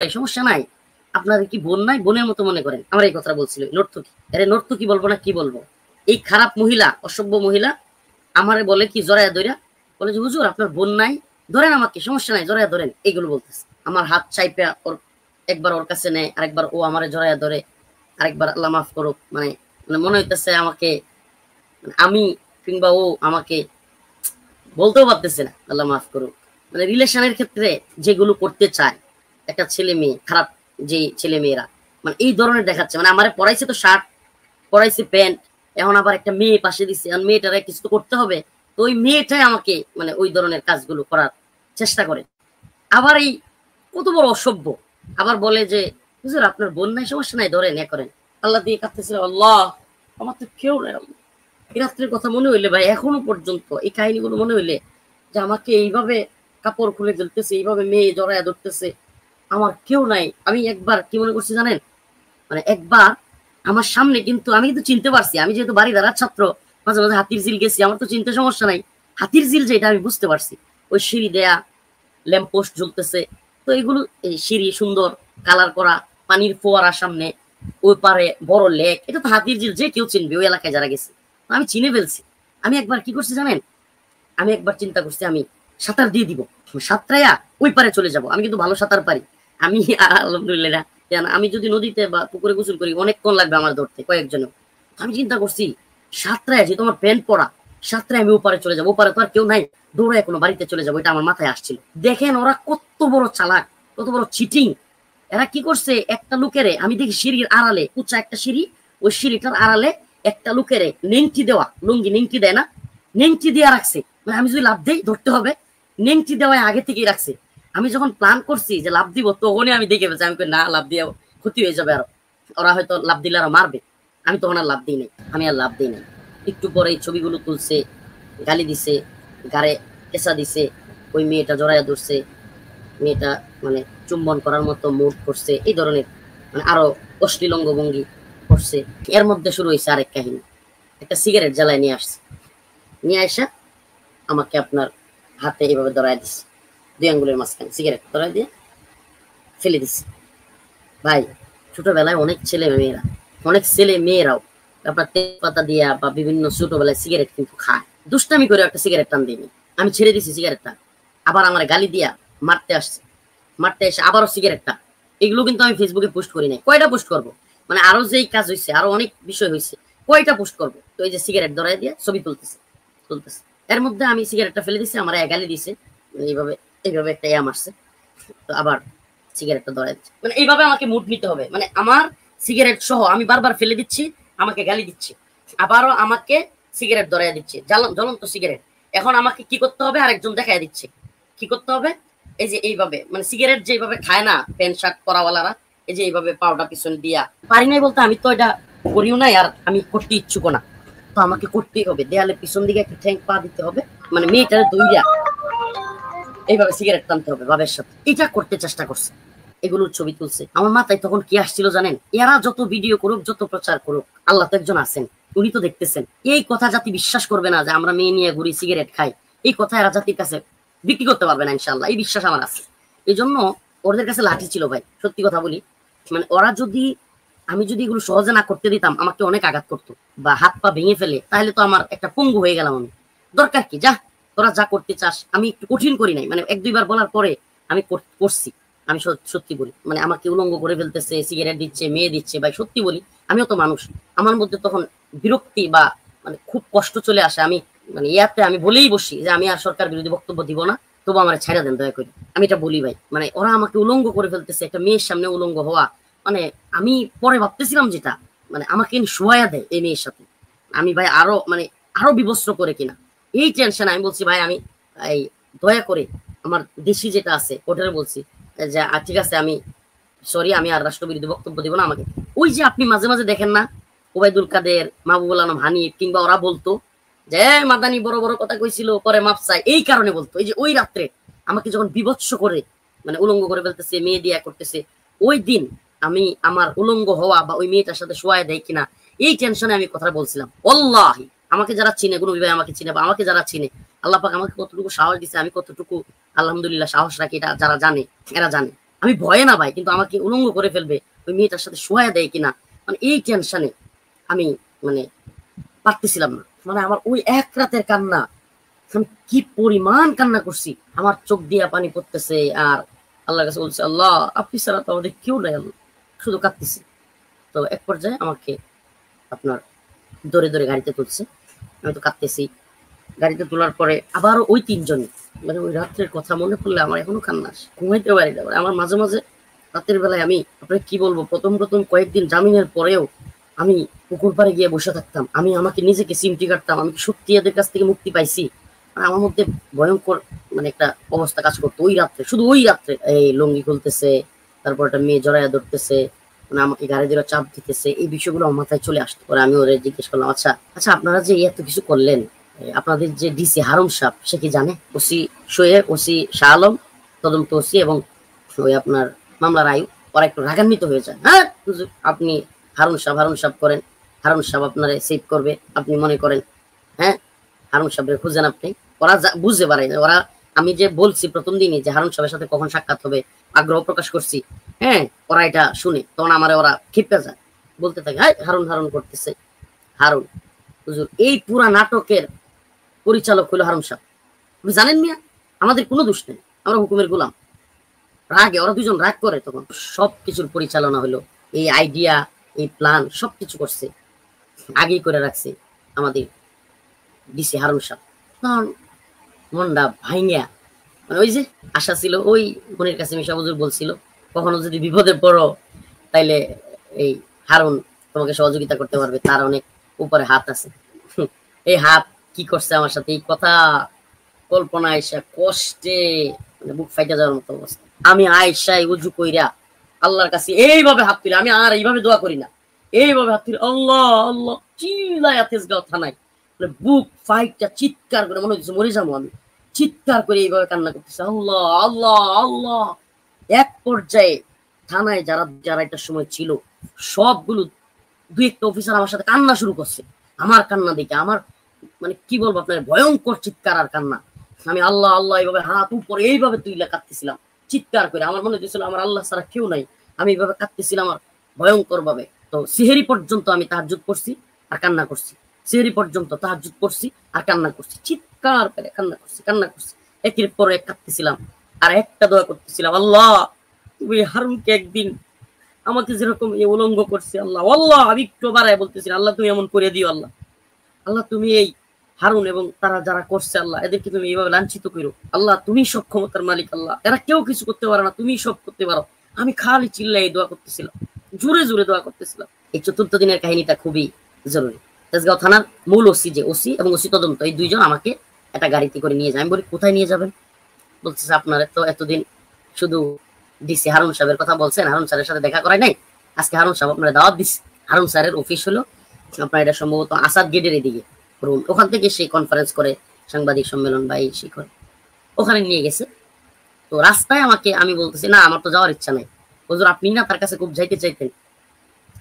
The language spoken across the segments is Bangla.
এই সমস্যা নাই, আপনাদের কি বোন নাই, বোনের মতো মনে করেন। আমার এই কথা বলছিল নর্তকী। আরে নর্তকী বলবো না কি বলবো, এই খারাপ মহিলা, অসভ্য মহিলা আমারে বলে কি জড়াইয়া ধইরা বলে যে হুজুর আপনার বোন নাই, ধরেন আমাকে, সমস্যা নাই, জড়াইয়া ধরেন, এইগুলো বলতেছে। আমার হাত চাইপা ওর একবার ওর কাছে নেয়, আরেকবার ও আমারে জড়াইয়া ধরে, আরেকবার আল্লাহ মাফ করুক, মানে মানে মনে হইতেছে আমাকে আমি কিংবা ও আমাকে বলতেও পারতেছে না আল্লাহ মাফ করুক। মানে রিলেশনের ক্ষেত্রে যেগুলো করতে চায় একটা ছেলে মেয়ে, খারাপ যে ছেলে মেয়েরা মানে এই ধরনের দেখাচ্ছে, মানে আমারে পড়াইছে তো শার্ট, পড়াইছে প্যান্ট, এখন আবার একটা মেয়ে পাশে দিচ্ছে, আর মেয়েটারে কিছু তো করতে হবে, তো ওই মেয়েটাই আমাকে মানে ওই ধরনের কাজগুলো করার চেষ্টা করে। আবার এই কত বড় অসভ্য, আবার বলে যে হুজুর আপনার বোন নাই, সমস্যা নাই, ধরেন এ করেন। আল্লাহ দিয়ে কাঁদতেছিল, আল্লাহ আমার তো কেউ নাই। এই রাত্রের কথা মনে হইলে ভাই, এখনো পর্যন্ত এই কাহিনীগুলো মনে হইলে যে আমাকে এইভাবে কাপড় খুলে ফেলতেছে, এইভাবে মেয়ে জড়াইয়া ধরতেছে, আমার কেউ নাই। আমি একবার কি মনে করছি জানেন, মানে একবার আমার সামনে কিন্তু আমি কিন্তু চিনতে পারছি, আমি যেহেতু বাড়ি দাঁড়ার ছাত্র, মাঝে মাঝে হাতির ঝিল গেছি, আমার তো চিনতে সমস্যা নাই। হাতির ঝিল যেটা আমি বুঝতে পারছি, ওই সিঁড়ি দেয়া, ল্যাম্প পোস্ট ঝুলতেছে, তো এগুলো এই সিঁড়ি সুন্দর কালার করা, পানির ফোয়ারা সামনে, ওই পারে বড় লেক, এটা তো হাতির ঝিল, যে কেউ চিনবে ওই এলাকায় যারা গেছে। আমি চিনে ফেলছি। আমি একবার কি করছি জানেন, আমি একবার চিন্তা করছি আমি সাঁতার দিয়ে দিব, সাঁতরাইয়া ওই পারে চলে যাব। আমি কিন্তু ভালো সাঁতার পারি, আমি আলহামদুলিল্লাহ। আমি যদি নদীতে বা পুকুরে গোসল করি অনেকক্ষণ লাগবে আমার ধরতে, কয়েকজনের। আমি চিন্তা করছি সাঁতরায়, যে তোমার প্যান্ট পরা, সাঁতরায় আমি ওপারে চলে যাবো, ওপারে তো আর কেউ নাই, দৌড়ায় কোনো বাড়িতে চলে যাবো, এটা আমার মাথায় আসছিল। দেখেন ওরা কত বড় চালাক, কত বড় চিটিং। এরা কি করছে, একটা লোকেরে আমি দেখি সিঁড়ির আড়ালে, উঁচা একটা সিঁড়ি, ওই সিঁড়িটার আড়ালে একটা লোকেরে নেংটি দেওয়া, লুঙ্গি নেংটি দেয় না, নেংটি দিয়ে রাখছে। মানে আমি যদি লাভ দেই ধরতে হবে, নেংটি দেওয়ায় আগে থেকেই রাখছে। আমি যখন প্ল্যান করছি যে লাভ দিব, তখনই আমি দেখে ফেলছি, আমি না লাভ দিয়ে ক্ষতি হয়ে যাবে, আরো ওরা হয়তো লাভ দিলে আরো মারবে। আমি তখন আর লাভ দিই নাই, আমি আর লাভ দিই নাই। একটু পরে এই ছবিগুলো তুলছে, গালি দিছে, গাড়ে কেঁচা দিছে, ওই মেয়েটা জড়াইয়া ধরছে, মেয়েটা মানে চুম্বন করার মতো মুড করছে, এই ধরনের মানে আরো অশ্লীল অঙ্গভঙ্গি করছে। এর মধ্যে শুরু হয়েছে আরেক কাহিনী, একটা সিগারেট জ্বালায় নিয়ে আসছে, নিয়ে আসা আমাকে আপনার হাতে এইভাবে ধরাই দিচ্ছে, 2 আঙ্গুলের মাঝখানে সিগারেট ধরাই দিয়ে ফেলে দিচ্ছে। ভাই ছোটবেলায় অনেক ছেলে মেয়েরা, অনেক ছেলে মেয়েরাও আপনার তেজপাতা দিয়া বা বিভিন্ন ছোটবেলায় সিগারেট কিন্তু খায়। দুষ্টামি করে একটা সিগারেট টান দিইনি, আমি ছেড়ে দিছি সিগারেটটা, আবার আমার গালি দিয়া মারতে আসছে, মারতে এসে আবারও সিগারেটটা। এগুলো কিন্তু আমি ফেসবুকে পোস্ট করি নাই, কয়টা পোস্ট করবো, মানে আরো যেই কাজ হয়েছে, আরো অনেক বিষয় হয়েছে, কয়টা পোস্ট করবো। তো এই যে সিগারেট ধরাই দিয়ে ছবি তুলতেছে, এর মধ্যে আমি সিগারেটটা ফেলে দিছি, আমার গালি দিছে, এইভাবে এইভাবে একটা মারছে, তো আবার সিগারেটটা ধরাই দিচ্ছে। মানে এইভাবে আমাকে মুড নিতে হবে, মানে আমার সিগারেট সহ আমি বারবার ফেলে দিচ্ছি, আমাকে গালি দিচ্ছি, আবারও আমাকে সিগারেট ধরাই দিচ্ছে, জ্বলন্ত সিগারেট। এখন আমাকে কি করতে হবে, আরেকজন দেখাই দিচ্ছে কি করতে হবে। এই যে এইভাবে মানে সিগারেট যেভাবে খায় না প্যান্ট শার্ট পরাওয়ালারা, এই যে এইভাবে পাউডার পিছন দিয়া, পারি নাই বলতে আমি তো এটা করিও নাই, আর আমি করতে ইচ্ছুক না, তো আমাকে করতেই হবে। দেয়ালে পিছন দিকে একটা ঠ্যাং পা দিতে হবে, মানে মেয়েটারে দইরা এইভাবে সিগারেট টানতে হবে বাবের সাথে, এটা করতে চেষ্টা করছে। এগুলোর ছবি তুলছে। আমার মাথায় তখন কি আসছিল জানেন, এরা যত ভিডিও করুক, যত প্রচার করুক, আল্লাহ তো একজন আছেন, উনি তো দেখতেছেন। এই কথা জাতি বিশ্বাস করবে না যে আমরা মেয়ে নিয়ে ঘুরি, সিগারেট খাই, এই কথা এরা জাতির কাছে বিক্রি করতে পারবে না ইনশাল্লাহ, এই বিশ্বাস আমার আছে। এই জন্য ওদের কাছে লাঠি ছিল ভাই, সত্যি কথা বলি। মানে ওরা যদি, আমি যদি এগুলো সহজে না করতে দিতাম, আমাকে অনেক আঘাত করতো বা হাত পা ভেঙে ফেলে, তাহলে তো আমার একটা পঙ্গু হয়ে গেলাম আমি। দরকার কি, যা তোরা যা করতে চাস। আমি একটু কঠিন করি নাই, মানে 1-2 বার বলার পরে আমি করছি। আমি সত্যি বলি, মানে আমাকে উলঙ্গ করে ফেলতেছে, সিগারেট দিচ্ছে, মেয়ে দিচ্ছে, ভাই সত্যি বলি আমিও তো মানুষ। আমার মধ্যে তখন বিরক্তি বা মানে খুব কষ্ট চলে আসে। আমি মানে ইয়াতে আমি বলেই বসি যে আমি আর সরকার বিরোধী বক্তব্য দিব না, তবু আমার ছাইড়া দেন দয়া করে, আমি এটা বলি ভাই। মানে ওরা আমাকে উলঙ্গ করে ফেলতেছে, একটা মেয়ের সামনে উলঙ্গ হওয়া, মানে আমি পরে ভাবতেছিলাম যেটা, মানে আমাকে শোয়া দেয় এই মেয়ের সাথে, আমি ভাই আরো মানে আরো বিবস্ত্র করে কিনা, এই টেনশন। আমি বলছি ভাই আমি এই দয়া করে আমার দেশি যেটা আছে ওটারে বলছি যে ঠিক আছে, আমি সরি, আমি আর রাষ্ট্রবিরোধী বক্তব্য দিব না। আমাকে ওই যে আপনি মাঝে মাঝে দেখেন না, ওবায়দুল কাদের, মাহবুবুল আলম হানিফ কিংবা ওরা বলতো যে মাদানি বড় বড় কথা কইছিল, পরে মাপ চাই, এই কারণে বলতো। এই যে ওই রাত্রে আমাকে যখন বিভৎস করে মানে উলঙ্গ করে ফেলতেছে, মেয়ে দিয়া করতেছে, ওই দিন আমি আমার উলঙ্গ হওয়া বা ওই মেয়েটার সাথে শোয়া দেয় কিনা, এই টেনশনে আমি কথা বলছিলাম। আল্লাহি আমাকে যারা চিনে, কোনো বিভাগ আমাকে চিনে বা আমাকে যারা চিনে, আল্লাহ পাক আমাকে কতটুকু সাহস দিছে, আমি কতটুকু আলহামদুলিল্লাহ সাহস রাখি, এটা যারা জানে এরা জানে। আমি ভয়ে না ভাই, কিন্তু আমাকে উলঙ্গ করে ফেলবে, ওই মেয়েটার সাথে শোয়া দেয় কিনা, মানে এই টেনশনে আমি মানে পারতেছিলাম না। মানে আমার ওই এক রাতের কান্না, আমি কি পরিমাণ কান্না করছি, আমার চোখ দিয়া পানি পড়তেছে, আর আল্লাহর কাছে বলছে, আল্লাহ আপনি ছাড়া তো আমাদের কেউ নাই, শুধু কাঁদতেছি। তো এক পর্যায়ে আমাকে আপনার ধরে ধরে গাড়িতে তুলছে, আমি তো কাঁদতেছি। গাড়িতে তোলার পরে আবার ওই তিনজন, মানে ওই রাত্রের কথা মনে পড়লে আমার এখনো কান্না আসে, ঘুমাইতে পারি না। আমার মাঝে মাঝে রাতের বেলায় আমি আপনাকে কি বলবো, প্রথম কয়েকদিন জামিনের পরেও আমি পুকুর পাড়ে গিয়ে বসে থাকতাম, আমি আমাকে নিজেকে সিমটি কাটতাম, আমি সত্যি এদের কাছ থেকে মুক্তি পাইছি। আমার মধ্যে ভয়ঙ্কর মানে একটা অবস্থা কাজ করতো ওই রাত্রে, শুধু ওই রাত্রে। এই লুঙ্গি খুলতেছে, তারপর একটা মেয়ে জড়াইয়া ধরতেছে, মানে আমাকে গাড়ি দিয়ে চাপ দিতেছে, এই বিষয়গুলো আমার মাথায় চলে আসতো। পরে আমি ওরে জিজ্ঞেস করলাম, আচ্ছা আচ্ছা আপনারা যে এত কিছু করলেন, আপনাদের যে ডিসি হারুন সাহেব সে কি জানে? ওসি শোয়েব, ওসি শাহ আলম, তদন্ত ওসি এবং ওই আপনার মামলার আয়ু, ওরা একটু রাগান্বিত হয়ে যায়। হ্যাঁ আপনি হারুন সাহেব করেন, হারুন সাহেব আপনারে সেভ করবে, আপনি মনে করেন? হ্যাঁ হারুন সাহেবের খুঁজেন আপনি। ওরা বুঝতে পারে, ওরা আমি যে বলছি প্রথম দিনই যে হারুন সাহেবের সাথে কখন সাক্ষাৎ হবে, আগ্রহ প্রকাশ করছি, হ্যাঁ ওরা এটা শুনে তখন আমারে ওরা ক্ষিপ্পে যায়, বলতে থাকে হ্যাঁ হারুন হারুন করতেছে। হারুন হুজুর এই পুরা নাটকের পরিচালক হলো হারুন সাহেব। আপনি জানেন মিয়া, আমাদের কোনো দোষ নেই, আমরা হুকুমের গোলাম। রাগে ওরা দুজন রাগ করে, তখন সবকিছুর পরিচালনা হলো, এই আইডিয়া এই প্ল্যান সবকিছু করছে, আগেই করে রাখছে আমাদের ডিসি হারুন সাহেব। তখন মনটা ভাইঙ্গা, মানে ওই যে আশা ছিল, ওই বোনের কাছে মিশা হুজুর বলছিল কখনো যদি বিপদে পড়ো তাইলে এই হারুন তোমাকে সহযোগিতা করতে পারবে, তার অনেক উপরে হাত আছে। এই হাত কি করছে আমার সাথে, এই কথা কল্পনা আইসা কষ্টে মানে বুক ফাইটা যাওয়ার মতো অবস্থা। আমি আয়সায় উজু কইরা আল্লাহর কাছে এইভাবে হাত তুলি, আমি আর এইভাবে দোয়া করি না, এইভাবে হাত তুলি, আল্লাহ আল্লাহ চিল্লায়া তেজগাঁও থানায় বুক ফাইটটা চিৎকার করে, মনে হচ্ছে মরে যাবো আমি, চিৎকার করে এইভাবে কান্না করতেছে, আল্লাহ আল্লাহ আল্লাহ। এক পর্যায়ে থানায় যারা যারা এটার সময় ছিল সবগুলো, দুই একটা অফিসার আমার সাথে কান্না শুরু করছে। আমার কান্না দেখে আমার মানে কি বলবো আপনার, ভয়ঙ্কর চিৎকার আর কান্না। আমি আল্লাহ আল্লাহ এইভাবে হাত উপরে এইভাবে তুইলা কাঁদতেছিলাম চিৎকার করে, আমার মনে হচ্ছিল আমার আল্লাহ ছাড়া কেউ নাই, আমি এইভাবে কাঁদতেছিলাম আর ভয়ঙ্কর ভাবে। তো সেহেরি পর্যন্ত আমি তাহাজ্জুদ করছি আর কান্না করছি, সেহেরি পর্যন্ত তাহাজ্জুদ করছি আর কান্না করছি, চিৎকার করে কান্না করছি, একের পর এক কাঁদতেছিলাম আর একটা দোয়া করতেছিলাম, আল্লাহ তুমি হারুনকে একদিন আমাকে যেরকম এই উলঙ্গ করছে, আল্লাহ আল্লাহ আমি একটু বাড়ায় বলতেছি, আল্লাহ তুমি এমন করে দিও, আল্লাহ আল্লাহ তুমি এই হারুন এবং তারা যারা করছে আল্লাহ এদেরকে তুমি এইভাবে লাঞ্ছিত করো, আল্লাহ তুমি সব ক্ষমতার মালিক, আল্লাহ এরা কেউ কিছু করতে পারে না, তুমি সব করতে পারো। আমি খালি চিল্লাই দোয়া করতেছিলাম, জোরে জোরে দোয়া করতেছিলাম। এই চতুর্থ দিনের কাহিনীটা খুবই জরুরি। তেজগাঁও থানার মূল ওসি, যে ওসি এবং ওসি তদন্ত, এই দুইজন আমাকে একটা গাড়িতে করে নিয়ে যায়। আমি বলি কোথায় নিয়ে যাবেন? বলতেছে আপনারা তো এতদিন শুধু ডিসি হারুন সাহেবের কথা বলছেন, হারুন স্যারের সাথে দেখা করায় নাই, আজকে হারুন সাহেব আপনারা দাওয়াত দিচ্ছে। হারুন স্যারের অফিস হলো আপনার এটা সম্ভবত আসাদ গেটের এদিকে রুম, ওখান থেকে সেই কনফারেন্স করে, সাংবাদিক সম্মেলন বা এই সেই করে, ওখানে নিয়ে গেছে। তো রাস্তায় আমাকে আমি বলতেছি না আমার তো যাওয়ার ইচ্ছা নাই। হুজুর আপনি না তার কাছে খুব যাইতে চাইতেন?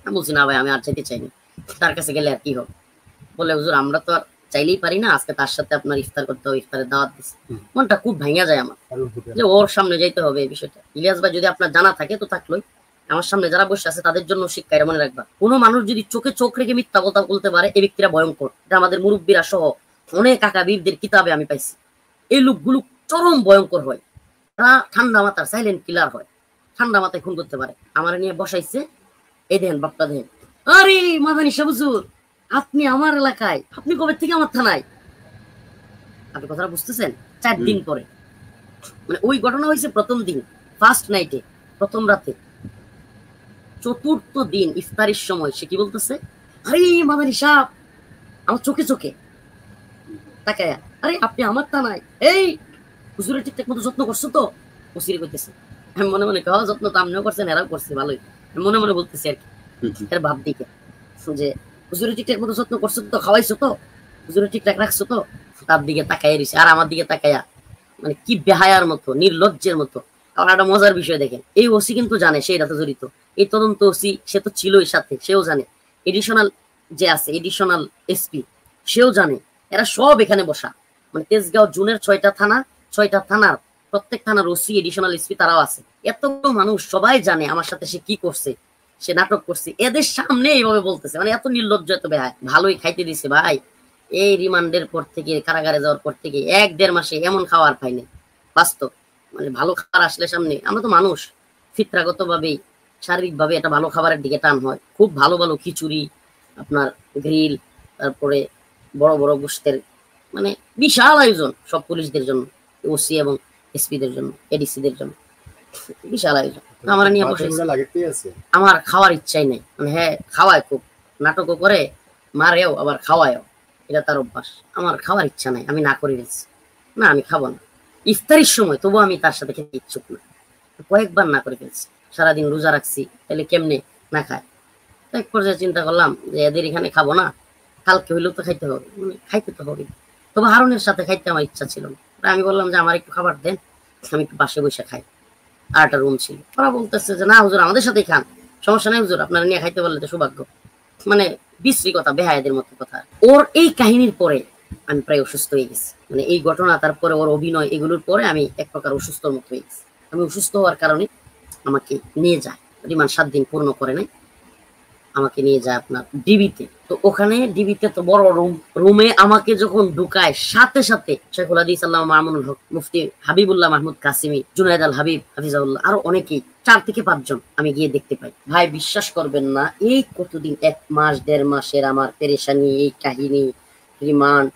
আমি বলছি না ভাই আমি আর যাইতে চাইনি, তার কাছে গেলে আর কি হবে। বলে হুজুর আমরা তো আর চাইলেই পারি না, আজকে তার সাথে আপনার ইফতার করতে হবে, ইফতারের দাওয়াত দিচ্ছে। মনটা খুব ভাঙা যায় আমার যে ওর সামনে যাইতে হবে এই বিষয়টা। ইলিয়াস ভাই যদি আপনার জানা থাকে তো থাকলোই, আমার সামনে যারা বসে আছে তাদের জন্য শিক্ষা, এটা মনে রাখবা। কোনো মানুষ যদি চোখে চোখ রেখে মিথ্যা কথা বলতে পারে এই ব্যক্তিরা ভয়ঙ্কর। এটা আমাদের মুরব্বীরা সহ অনেক আকাবিরদের কিতাবে আমি পাইছি। এই লোকগুলো চরম ভয়ঙ্কর হয়, তারা ঠান্ডা মাথার সাইলেন্ট কিলার হয়, ঠান্ডা মাথায় খুন করতে পারে। আমার নিয়ে বসাইছে, এই দেন বাপটা দেন, আরে মাদানি সাহেব হুজুর আপনি আমার এলাকায়, আপনি কবে থেকে আমার থানায়? আপনি কথাটা বুঝতেছেন? 4 দিন পরে, মানে ওই ঘটনা হয়েছে প্রথম দিন ফার্স্ট নাইটে, প্রথম রাতে। চতুর্থ দিন ইফতারের সময় সে কি বলতেছে, আরে মাদানি সাহেব, আমার চোখে চোখে তাকায়া, আরে আপনি আমার থানায়, এই হুজুরের ঠিকঠাক মতো যত্ন করছো তো? ওসিরে কইতেছে। আমি মনে মনে খাওয়া যত্ন তো আপনিও করছেন, এরাও করছে ভালোই, মনে মনে বলতেছি আর কি, এর ভাব দিকে যে হুজুরের ঠিকঠাক মতো যত্ন করছো তো, খাওয়াইছো তো, হুজুরের ঠিকঠাক রাখছো তো। তার দিকে তাকাইয়া রয়েছে আর আমার দিকে তাকাইয়া মানে কি বেহায়ার মতো, নির্লজ্জের মতো। কারণ একটা মজার বিষয় দেখেন, এই ওসি কিন্তু জানে সে এটাতে জড়িত, এই তদন্ত ওসি সে তো ছিলই সাথে, সেও জানে, এডিশনাল যে আছে এডিশনাল এসপি সেও জানে, এরা সব এখানে বসা। মানে তেজগাঁও জুনের 6টা থানা, 6টা থানার প্রত্যেক থানার ওসি এডিশনাল এসপি তারাও আছে। এতগুলো মানুষ সবাই জানে আমার সাথে সে কি করছে, সে নাটক করছে, এদের সামনে এইভাবে বলতেছে, মানে এত নির্লজ্জ, এত বেহায়। ভালোই খাইতে দিছে ভাই, এই রিমান্ডের পর থেকে, কারাগারে যাওয়ার পর থেকে 1-1.5 মাসে এমন খাওয়ার পাইনি বাস্তব। মানে ভালো খাবার আসলে সামনে, আমরা তো মানুষ, ফিতরাগত ভাবেই শারীরিক ভাবে একটা ভালো খাবারের দিকে টান হয়। খুব ভালো ভালো খিচুড়ি, আপনার গ্রিল, তারপরে বড় বড় গোশতের, মানে বিশাল আয়োজন সব পুলিশদের জন্য, ওসি এবং এসপিদের জন্য, এডিসিদের জন্য বিশাল আয়োজন। আমার নিয়ে বসে আমার খাওয়ার ইচ্ছাই নেই, মানে হ্যাঁ খাওয়ায়, খুব নাটকও করে, মারেও আবার খাওয়ায়ও, এটা তার অভ্যাস। আমার খাওয়ার ইচ্ছা নাই, আমি না করে ফেলছি, না আমি খাবো না ইফতারির সময়, তবু আমি তার সাথে খেতে ইচ্ছুক না, কয়েকবার না করে ফেলছি। সারাদিন রোজা রাখছি, তাহলে কেমনে না খায়। এক পর্যায়ে চিন্তা করলাম যে এদের এখানে খাবো না, কালকে হইলেও তো খাইতে হবে, মানে খাইতে তো হবে। তবে হারুনের সাথে খাইতে আমার ইচ্ছা ছিল না। আমি বললাম যে আমার একটু খাবার দেন, আমি একটু পাশে বসে খাই। আর একটা রুম ছিল, ওরা বলতেছে যে না হুজুর আমাদের সাথেই খান, সমস্যা নেই হুজুর, আপনারা নিয়ে খাইতে পারলে তো সৌভাগ্য। মানে বিশ্রী কথা, বেহায়াদের মতো কথা। ওর এই কাহিনীর পরে আমি প্রায় অসুস্থ হয়ে গেছি, মানে এই ঘটনা, তারপরে ওর অভিনয়, এগুলোর পরে আমি এক প্রকার অসুস্থর মতো হয়ে গেছি। আমি অসুস্থ হওয়ার কারণে আমাকে নিয়ে যায়, রিমান্ড 7 দিন পূর্ণ করে নাই, আমাকে নিয়ে যায় আপনার ডিবিতে। তো ওখানে ডিবিতে তো বড় রুমে আমাকে যখন ঢুকায়, সাথে সাথে শেখুল হাদিস আল্লামা মামুনুল হক, মুফতি হাবিবুল্লাহ মাহমুদ কাসিমি, জুনায়েদ আল হাবিব হাফিজাউল্লাহ, আরো অনেকেই, 4 থেকে 5 জন আমি গিয়ে দেখতে পাই। ভাই বিশ্বাস করবেন না, এই কতদিন 1 মাস 1.5 মাসের আমার পেরেশানি, এই কাহিনী, রিমান্ড,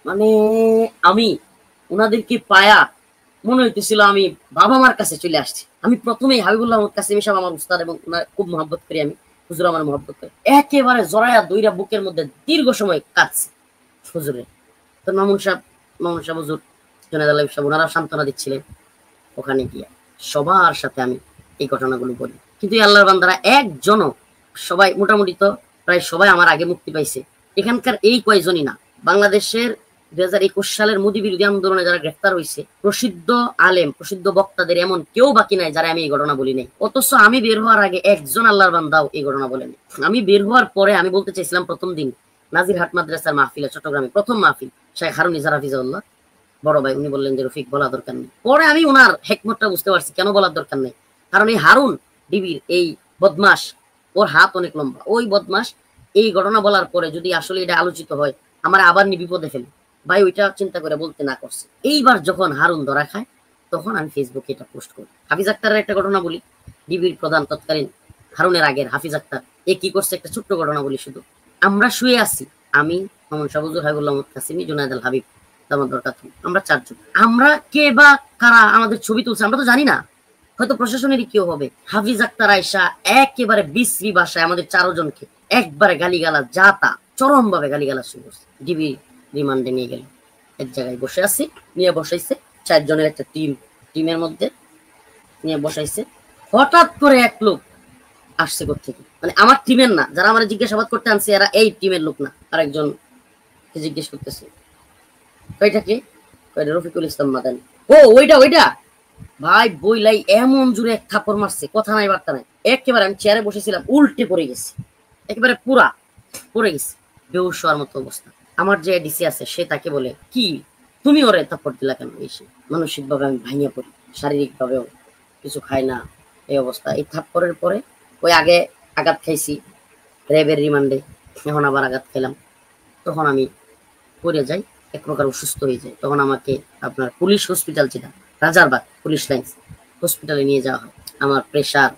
মানে আমি ওনাদেরকে পায়া মনে হইতেছিল আমি বাবা মার কাছে চলে আসছি। আমি প্রথমেই হাবিবুল্লাহ মাহমুদ কাসিমি সাহেব আমার উস্তাদ, এবং খুব মহব্বত করি আমি, হুজুর আমার মহব্বত করে, একেবারে জড়ায়া দইরা বুকের মধ্যে দীর্ঘ সময় কাঁদছে হুজুরের। তো মামুন সাহেব হুজুর, জুনায়েদ আল হাবিব সাহেব, ওনারা সান্ত্বনা দিচ্ছিলেন। ওখানে গিয়া সবার সাথে আমি এই ঘটনাগুলো বলি, কিন্তু আল্লাহর বান্দারা একজনও, সবাই মোটামুটি তো প্রায় সবাই আমার আগে মুক্তি পাইছে। এখানকার এই কয়জনই না, বাংলাদেশের 2021 সালের মোদী বিরোধী আন্দোলনে যারা গ্রেফতার হয়েছে, প্রসিদ্ধ আলেম, প্রসিদ্ধ বক্তাদের এমন কেউ বাকি নাই যারা আমি এই ঘটনা বলি নাই। অথচ আমি বের হওয়ার আগে একজন আল্লাহর বান্দাও এই ঘটনা বলেনি। আমি বের হওয়ার পরে আমি বলতে চাইছিলাম, প্রথম দিন নাজিরহাট মাদ্রাসার মাহফিলে, চট্টগ্রামে প্রথম মাহফিল, শেখ হারুন ইজার হাফিজাউল্লাহ বড় ভাই, উনি বললেন যে রফিক বলা দরকার নেই। পরে আমি ওনার হেকমতটা বুঝতে পারছি কেন বলার দরকার নেই। কারণ এই হারুন ডিবির এই বদমাস, ওর হাত অনেক লম্বা, ওই বদমাস এই ঘটনা বলার পরে যদি আসলে এটা আলোচিত হয়, আমার আবার বিপদে ফেলে, ভাই ওইটা চিন্তা করে বলতে না করছে। এইবার যখন হারুন ধরা খায়, তখন আমি ফেসবুকে এটা পোস্ট করি। হাফিজ আক্তারের একটা ঘটনা বলি, ডিবির প্রধান তৎকালীন, হারুনের আগের হাফিজ আক্তার, এ কি করছে একটা ছোট্ট ঘটনা বলি শুধু। আমরা শুয়ে আছি, আমি, মামুন সাহেব হুজুর, হাবিবুল্লাহ মাহমুদ কাসিমি, জুনায়েদ আল হাবিব, আমরা 4 জন। আমরা কে বা কারা আমাদের ছবি তুলছে আমরা তো জানি না, হয়তো প্রশাসনেরই কেউ হবে। হাফিজ আক্তার আয়সা একেবারে বিশ্রী ভাষায় আমাদের 4 জনকে একবারে গালিগালাজ, যা তা চরম ভাবে গালিগালাজ শুরু করছে। ডিবি রিমান্ডে নিয়ে গেল, এক জায়গায় বসে আছি, নিয়ে বসাইছে 4 জনের একটা টিমের মধ্যে নিয়ে বসাইছে। হঠাৎ করে এক লোক আসছে কোত্থেকে, মানে আমার টিমের না, যারা আমার জিজ্ঞাসাবাদ করতে আনছে এরা এই টিমের লোক না। আরেকজন জিজ্ঞেস করতেছে, কয়টাকে? রফিকুল ইসলাম মাদানি। ও ওইটা ভাই বইলাই এমন জোরে এক থাপ্পড় মারছে, কথা নাই বার্তা নাই, একেবারে আমি চেয়ারে বসেছিলাম উল্টে পড়ে গেছি, একেবারে পুরা পড়ে গেছি, বেহুশ হওয়ার মতো অবস্থা। আমার যে ডিসি আছে সে তাকে বলে, কি তুমি ওরে থাপ্পড় দিলা কেন? এসে মানসিক ভাবে আমি ভাঙিয়ে পড়ি, শারীরিক ভাবেও কিছু খাই না, এই অবস্থা। এই থাপ্পড়ের পরে ওই আগে আঘাত খাইছি র্যাবের রিমান্ডে, এখন আবার আঘাত খেলাম, তখন আমি পড়ে যাই, এক প্রকার অসুস্থ হয়ে যায়। তখন আমাকে আপনার পুলিশ হসপিটাল, যেটা রাজারবাগ পুলিশ লাইন্স হসপিটালে নিয়ে যাওয়া হয়। আমার প্রেশার,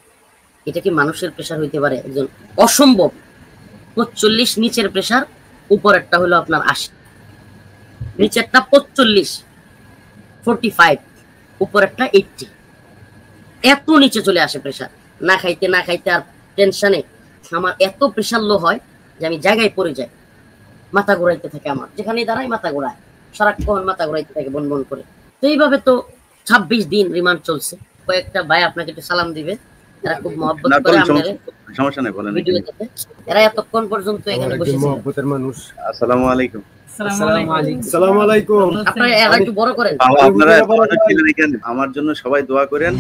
এটা কি মানুষের প্রেশার হইতে পারে? একজন অসম্ভব 45 নিচের প্রেশার, উপরেরটা হলো আপনার 80, নিচেরটা 45 উপরেরটা 80, এত নিচে চলে আসে প্রেশার। না খাইতে আর টেনশনে আমার এত প্রেশার লো হয় যে আমি জায়গায় পড়ে যাই, মাথা ঘোরাইতে থাকে, আমার যেখানে দাঁড়াই মাথা ঘোরায়, সারাক্ষণ মাথা ঘোরাইতে থাকে বন বন করে। তো এইভাবে তো 26 দিন রিমান্ড চলছে। কয়েকটা ভাই আপনাকে একটু সালাম দিবে, এরা খুব মহব্বত করে আমাদের, সমস্যা নাই বলেন, এরা এতক্ষণ পর্যন্ত এখানে বসেছিল, মহব্বতের মানুষ। আসসালামু আলাইকুম। আসসালামু আলাইকুম। আপনারা একটু বড় করেন, আপনারা ছিলেন এখানে, আমার জন্য সবাই দোয়া করেন।